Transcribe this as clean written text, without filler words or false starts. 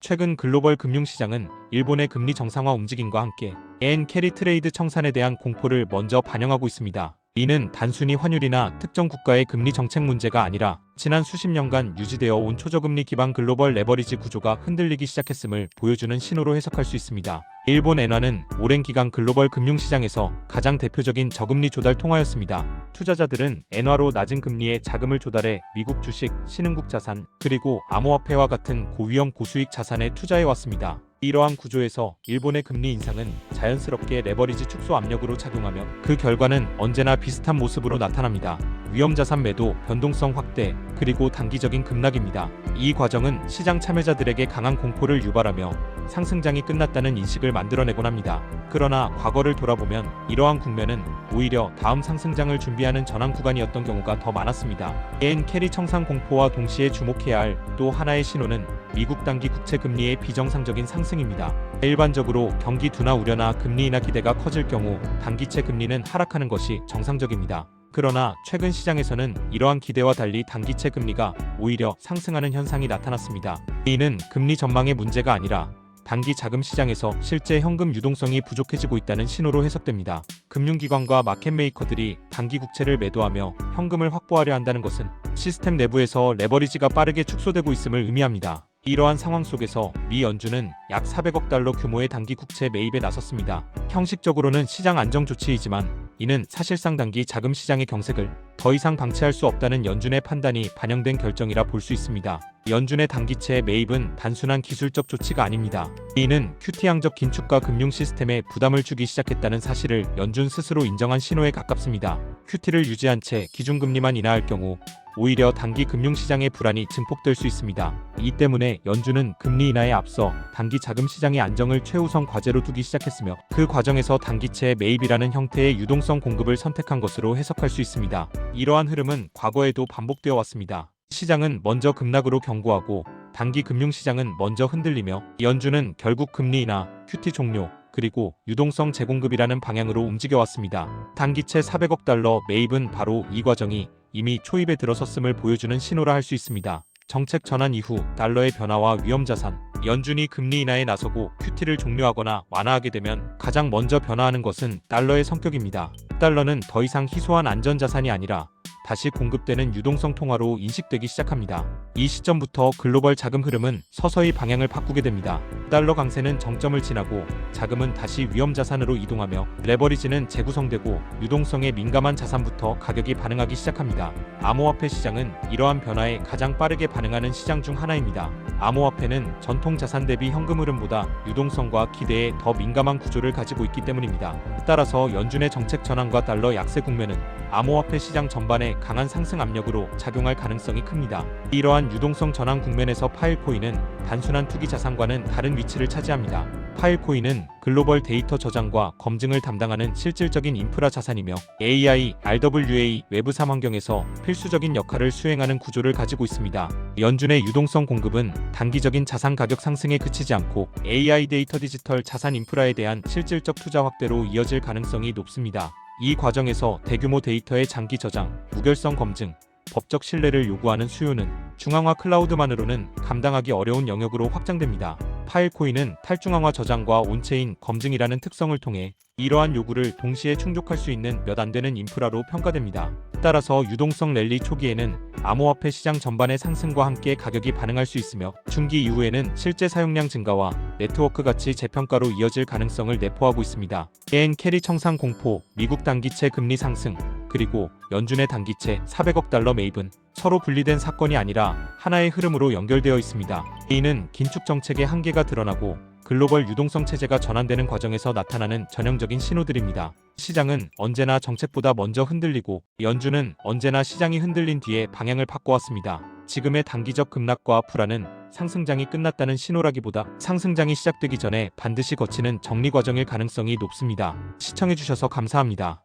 최근 글로벌 금융시장은 일본의 금리 정상화 움직임과 함께 엔 캐리 트레이드 청산에 대한 공포를 먼저 반영하고 있습니다. 이는 단순히 환율이나 특정 국가의 금리 정책 문제가 아니라 지난 수십 년간 유지되어 온 초저금리 기반 글로벌 레버리지 구조가 흔들리기 시작했음을 보여주는 신호로 해석할 수 있습니다. 일본 엔화는 오랜 기간 글로벌 금융시장에서 가장 대표적인 저금리 조달 통화였습니다. 투자자들은 엔화로 낮은 금리에 자금을 조달해 미국 주식, 신흥국 자산, 그리고 암호화폐와 같은 고위험 고수익 자산에 투자해왔습니다. 이러한 구조에서 일본의 금리 인상은 자연스럽게 레버리지 축소 압력으로 작용하며 그 결과는 언제나 비슷한 모습으로 나타납니다. 위험자산 매도, 변동성 확대, 그리고 단기적인 급락입니다. 이 과정은 시장 참여자들에게 강한 공포를 유발하며 상승장이 끝났다는 인식을 만들어내곤 합니다. 그러나 과거를 돌아보면 이러한 국면은 오히려 다음 상승장을 준비하는 전환 구간이었던 경우가 더 많았습니다. 엔 캐리 청산 공포와 동시에 주목해야 할 또 하나의 신호는 미국 단기 국채 금리의 비정상적인 상승입니다. 일반적으로 경기 둔화 우려나 금리 인하 기대가 커질 경우 단기채 금리는 하락하는 것이 정상적입니다. 그러나 최근 시장에서는 이러한 기대와 달리 단기채 금리가 오히려 상승하는 현상이 나타났습니다. 이는 금리 전망의 문제가 아니라 단기 자금 시장에서 실제 현금 유동성이 부족해지고 있다는 신호로 해석됩니다. 금융기관과 마켓메이커들이 단기 국채를 매도하며 현금을 확보하려 한다는 것은 시스템 내부에서 레버리지가 빠르게 축소되고 있음을 의미합니다. 이러한 상황 속에서 미 연준은 약 400억 달러 규모의 단기 국채 매입에 나섰습니다. 형식적으로는 시장 안정 조치이지만 이는 사실상 단기 자금 시장의 경색을 더 이상 방치할 수 없다는 연준의 판단이 반영된 결정이라 볼 수 있습니다. 연준의 단기채 매입은 단순한 기술적 조치가 아닙니다. 이는 QT양적 긴축과 금융 시스템에 부담을 주기 시작했다는 사실을 연준 스스로 인정한 신호에 가깝습니다. QT를 유지한 채 기준금리만 인하할 경우 오히려 단기 금융시장의 불안이 증폭될 수 있습니다. 이 때문에 연준은 금리 인하에 앞서 단기 자금 시장의 안정을 최우선 과제로 두기 시작했으며 그 과정에서 단기채 매입이라는 형태의 유동성 공급을 선택한 것으로 해석할 수 있습니다. 이러한 흐름은 과거에도 반복되어 왔습니다. 시장은 먼저 급락으로 경고하고 단기 금융시장은 먼저 흔들리며 연준은 결국 금리 인하, QT 종료, 그리고 유동성 재공급이라는 방향으로 움직여왔습니다. 단기채 400억 달러 매입은 바로 이 과정이 이미 초입에 들어섰음을 보여주는 신호라 할 수 있습니다. 정책 전환 이후 달러의 변화와 위험자산, 연준이 금리 인하에 나서고 QT를 종료하거나 완화하게 되면 가장 먼저 변화하는 것은 달러의 성격입니다. 달러는 더 이상 희소한 안전자산이 아니라 다시 공급되는 유동성 통화로 인식되기 시작합니다. 이 시점부터 글로벌 자금 흐름은 서서히 방향을 바꾸게 됩니다. 달러 강세는 정점을 지나고 자금은 다시 위험자산으로 이동하며 레버리지는 재구성되고 유동성에 민감한 자산부터 가격이 반응하기 시작합니다. 암호화폐 시장은 이러한 변화에 가장 빠르게 반응하는 시장 중 하나입니다. 암호화폐는 전통 자산 대비 현금 흐름보다 유동성과 기대에 더 민감한 구조를 가지고 있기 때문입니다. 따라서 연준의 정책 전환과 달러 약세 국면은 암호화폐 시장 전반에 강한 상승 압력으로 작용할 가능성이 큽니다. 이러한 유동성 전환 국면에서 파일코인은 단순한 투기 자산과는 다른 위치를 차지합니다. 파일코인은 글로벌 데이터 저장과 검증을 담당하는 실질적인 인프라 자산이며 AI, RWA, 웹3 환경에서 필수적인 역할을 수행하는 구조를 가지고 있습니다. 연준의 유동성 공급은 단기적인 자산 가격 상승에 그치지 않고 AI 데이터 디지털 자산 인프라에 대한 실질적 투자 확대로 이어질 가능성이 높습니다. 이 과정에서 대규모 데이터의 장기 저장, 무결성 검증, 법적 신뢰를 요구하는 수요는 중앙화 클라우드만으로는 감당하기 어려운 영역으로 확장됩니다. 파일코인은 탈중앙화 저장과 온체인 검증이라는 특성을 통해 이러한 요구를 동시에 충족할 수 있는 몇 안 되는 인프라로 평가됩니다. 따라서 유동성 랠리 초기에는 암호화폐 시장 전반의 상승과 함께 가격이 반응할 수 있으며 중기 이후에는 실제 사용량 증가와 네트워크 가치 재평가로 이어질 가능성을 내포하고 있습니다. 엔 캐리 청산 공포, 미국 단기채 금리 상승, 그리고 연준의 단기채 400억 달러 매입은 서로 분리된 사건이 아니라 하나의 흐름으로 연결되어 있습니다. 이는 긴축 정책의 한계가 드러나고 글로벌 유동성 체제가 전환되는 과정에서 나타나는 전형적인 신호들입니다. 시장은 언제나 정책보다 먼저 흔들리고 연준은 언제나 시장이 흔들린 뒤에 방향을 바꿔왔습니다. 지금의 단기적 급락과 불안은 상승장이 끝났다는 신호라기보다 상승장이 시작되기 전에 반드시 거치는 정리 과정일 가능성이 높습니다. 시청해주셔서 감사합니다.